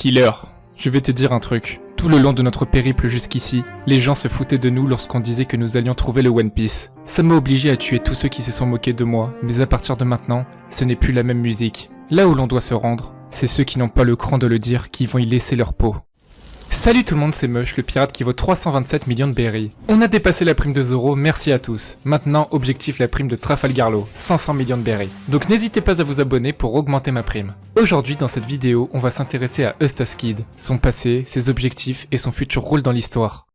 Killer, je vais te dire un truc. Tout le long de notre périple jusqu'ici, les gens se foutaient de nous lorsqu'on disait que nous allions trouver le One Piece. Ça m'a obligé à tuer tous ceux qui se sont moqués de moi, mais à partir de maintenant, ce n'est plus la même musique. Là où l'on doit se rendre, c'est ceux qui n'ont pas le cran de le dire qui vont y laisser leur peau. Salut tout le monde, c'est Mush, le pirate qui vaut 327 millions de berries. On a dépassé la prime de Zoro, merci à tous. Maintenant, objectif la prime de Trafalgar Law, 500 millions de berries. Donc n'hésitez pas à vous abonner pour augmenter ma prime. Aujourd'hui, dans cette vidéo, on va s'intéresser à Eustace Kid, son passé, ses objectifs et son futur rôle dans l'histoire.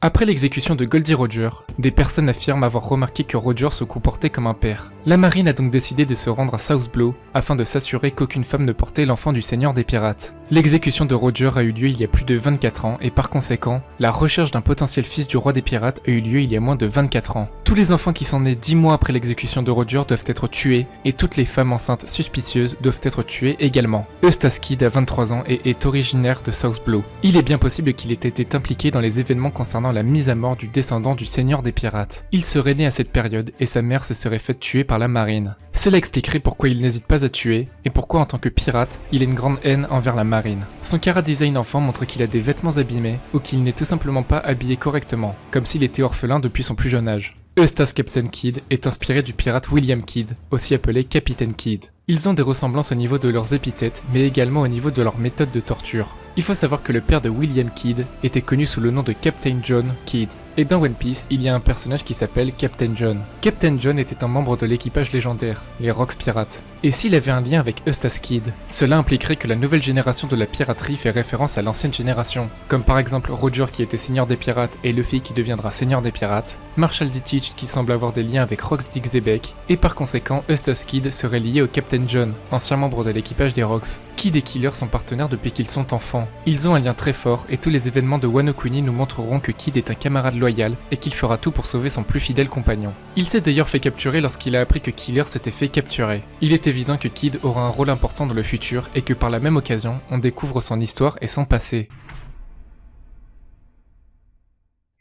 Après l'exécution de Goldie Roger, des personnes affirment avoir remarqué que Roger se comportait comme un père. La marine a donc décidé de se rendre à South Blow afin de s'assurer qu'aucune femme ne portait l'enfant du seigneur des pirates. L'exécution de Roger a eu lieu il y a plus de 24 ans et par conséquent, la recherche d'un potentiel fils du roi des pirates a eu lieu il y a moins de 24 ans. Tous les enfants qui sont nés 10 mois après l'exécution de Roger doivent être tués et toutes les femmes enceintes suspicieuses doivent être tuées également. Eustace Kid a 23 ans et est originaire de South Blow. Il est bien possible qu'il ait été impliqué dans les événements concernant la mise à mort du descendant du seigneur des pirates. Il serait né à cette période et sa mère se serait faite tuer par la marine. Cela expliquerait pourquoi il n'hésite pas à tuer et pourquoi en tant que pirate, il a une grande haine envers la marine. Son chara-design enfant montre qu'il a des vêtements abîmés ou qu'il n'est tout simplement pas habillé correctement, comme s'il était orphelin depuis son plus jeune âge. Eustace Captain Kidd est inspiré du pirate William Kidd, aussi appelé Capitaine Kidd. Ils ont des ressemblances au niveau de leurs épithètes, mais également au niveau de leur méthode de torture. Il faut savoir que le père de William Kidd était connu sous le nom de Captain John Kidd. Et dans One Piece, il y a un personnage qui s'appelle Captain John. Captain John était un membre de l'équipage légendaire, les Rocks Pirates. Et s'il avait un lien avec Eustace Kid, cela impliquerait que la nouvelle génération de la piraterie fait référence à l'ancienne génération, comme par exemple Roger qui était seigneur des pirates et Luffy qui deviendra seigneur des pirates, Marshall D. Teach qui semble avoir des liens avec Rox Dick Zebek, et par conséquent Eustace Kid serait lié au Captain John, ancien membre de l'équipage des Rocks. Kid et Killer sont partenaires depuis qu'ils sont enfants. Ils ont un lien très fort et tous les événements de Wano Kuni nous montreront que Kid est un camarade loyal et qu'il fera tout pour sauver son plus fidèle compagnon. Il s'est d'ailleurs fait capturer lorsqu'il a appris que Killer s'était fait capturer. Il est évident que Kid aura un rôle important dans le futur et que par la même occasion, on découvre son histoire et son passé.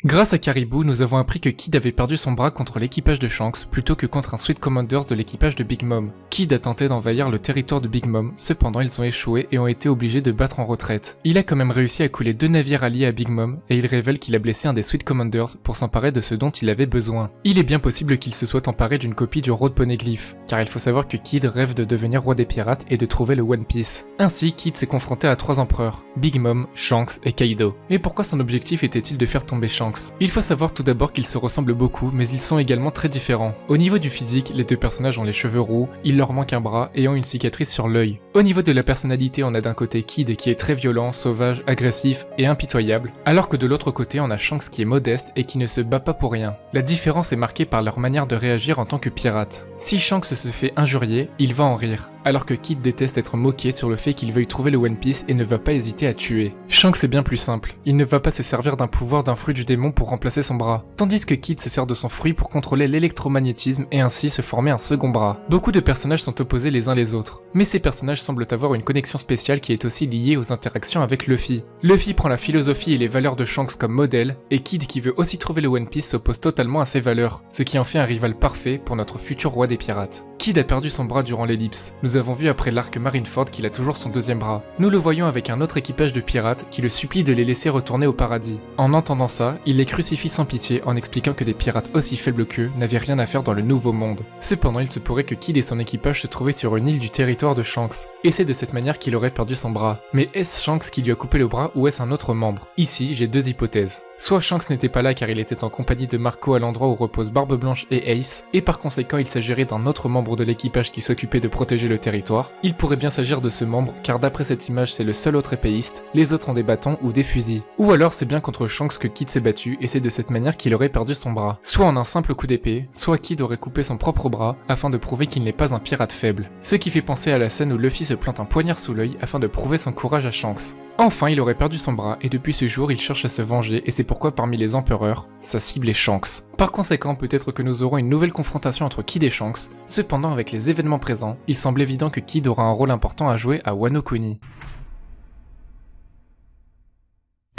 Grâce à Caribou, nous avons appris que Kid avait perdu son bras contre l'équipage de Shanks plutôt que contre un Sweet Commanders de l'équipage de Big Mom. Kid a tenté d'envahir le territoire de Big Mom, cependant ils ont échoué et ont été obligés de battre en retraite. Il a quand même réussi à couler 2 navires alliés à Big Mom et il révèle qu'il a blessé un des Sweet Commanders pour s'emparer de ce dont il avait besoin. Il est bien possible qu'il se soit emparé d'une copie du Road Poneglyph, car il faut savoir que Kid rêve de devenir roi des pirates et de trouver le One Piece. Ainsi, Kid s'est confronté à 3 empereurs, Big Mom, Shanks et Kaido. Mais pourquoi son objectif était-il de faire tomber Shanks ? Il faut savoir tout d'abord qu'ils se ressemblent beaucoup, mais ils sont également très différents. Au niveau du physique, les deux personnages ont les cheveux roux, il leur manque un bras et ont une cicatrice sur l'œil. Au niveau de la personnalité, on a d'un côté Kid qui est très violent, sauvage, agressif et impitoyable, alors que de l'autre côté on a Shanks qui est modeste et qui ne se bat pas pour rien. La différence est marquée par leur manière de réagir en tant que pirate. Si Shanks se fait injurier, il va en rire, alors que Kid déteste être moqué sur le fait qu'il veuille trouver le One Piece et ne va pas hésiter à tuer. Shanks est bien plus simple, il ne va pas se servir d'un pouvoir d'un fruit du démon pour remplacer son bras, tandis que Kid se sert de son fruit pour contrôler l'électromagnétisme et ainsi se former un second bras. Beaucoup de personnages sont opposés les uns les autres, mais ces personnages semblent avoir une connexion spéciale qui est aussi liée aux interactions avec Luffy. Luffy prend la philosophie et les valeurs de Shanks comme modèle, et Kid qui veut aussi trouver le One Piece s'oppose totalement à ces valeurs, ce qui en fait un rival parfait pour notre futur roi des pirates. Kid a perdu son bras durant l'ellipse. Nous avons vu après l'arc Marineford qu'il a toujours son deuxième bras. Nous le voyons avec un autre équipage de pirates qui le supplie de les laisser retourner au paradis. En entendant ça, il les crucifie sans pitié en expliquant que des pirates aussi faibles qu'eux n'avaient rien à faire dans le nouveau monde. Cependant, il se pourrait que Kid et son équipage se trouvaient sur une île du territoire de Shanks, et c'est de cette manière qu'il aurait perdu son bras. Mais est-ce Shanks qui lui a coupé le bras ou est-ce un autre membre? Ici, j'ai 2 hypothèses. Soit Shanks n'était pas là car il était en compagnie de Marco à l'endroit où reposent Barbe Blanche et Ace, et par conséquent il s'agirait d'un autre membre de l'équipage qui s'occupait de protéger le territoire. Il pourrait bien s'agir de ce membre car d'après cette image c'est le seul autre épéiste, les autres ont des bâtons ou des fusils. Ou alors c'est bien contre Shanks que Kid s'est battu et c'est de cette manière qu'il aurait perdu son bras. Soit en un simple coup d'épée, soit Kid aurait coupé son propre bras afin de prouver qu'il n'est pas un pirate faible. Ce qui fait penser à la scène où Luffy se plante un poignard sous l'œil afin de prouver son courage à Shanks. Enfin, il aurait perdu son bras et depuis ce jour, il cherche à se venger et c'est pourquoi parmi les empereurs, sa cible est Shanks. Par conséquent, peut-être que nous aurons une nouvelle confrontation entre Kid et Shanks. Cependant, avec les événements présents, il semble évident que Kid aura un rôle important à jouer à Wano Kuni.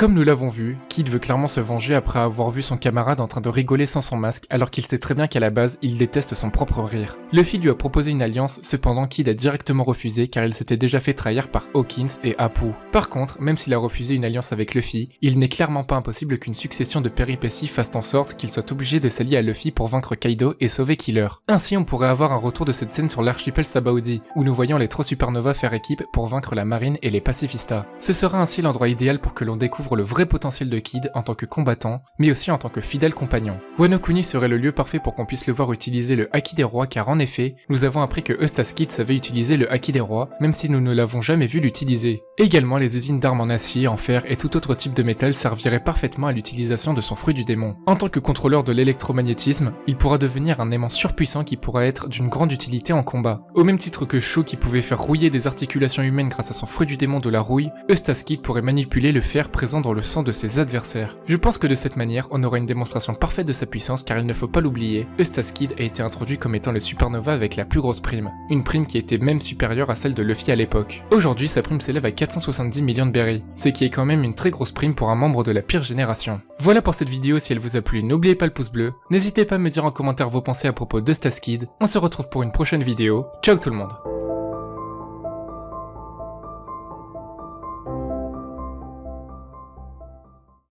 Comme nous l'avons vu, Kid veut clairement se venger après avoir vu son camarade en train de rigoler sans son masque alors qu'il sait très bien qu'à la base, il déteste son propre rire. Luffy lui a proposé une alliance, cependant Kid a directement refusé car il s'était déjà fait trahir par Hawkins et Apu. Par contre, même s'il a refusé une alliance avec Luffy, il n'est clairement pas impossible qu'une succession de péripéties fasse en sorte qu'il soit obligé de s'allier à Luffy pour vaincre Kaido et sauver Killer. Ainsi, on pourrait avoir un retour de cette scène sur l'archipel Sabaody, où nous voyons les 3 supernovas faire équipe pour vaincre la marine et les pacifistas. Ce sera ainsi l'endroit idéal pour que l'on découvre le vrai potentiel de Kid en tant que combattant, mais aussi en tant que fidèle compagnon. Wano Kuni serait le lieu parfait pour qu'on puisse le voir utiliser le Haki des Rois car en effet, nous avons appris que Eustace Kid savait utiliser le Haki des Rois, même si nous ne l'avons jamais vu l'utiliser. Également, les usines d'armes en acier, en fer et tout autre type de métal serviraient parfaitement à l'utilisation de son fruit du démon. En tant que contrôleur de l'électromagnétisme, il pourra devenir un aimant surpuissant qui pourra être d'une grande utilité en combat. Au même titre que Sho qui pouvait faire rouiller des articulations humaines grâce à son fruit du démon de la rouille, Eustace Kid pourrait manipuler le fer présent dans le sang de ses adversaires. Je pense que de cette manière, on aura une démonstration parfaite de sa puissance car il ne faut pas l'oublier, Eustace Kid a été introduit comme étant le supernova avec la plus grosse prime. Une prime qui était même supérieure à celle de Luffy à l'époque. Aujourd'hui, sa prime s'élève à 470 millions de berries, ce qui est quand même une très grosse prime pour un membre de la pire génération. Voilà pour cette vidéo, si elle vous a plu, n'oubliez pas le pouce bleu, n'hésitez pas à me dire en commentaire vos pensées à propos d'Eustace Kid, on se retrouve pour une prochaine vidéo, ciao tout le monde.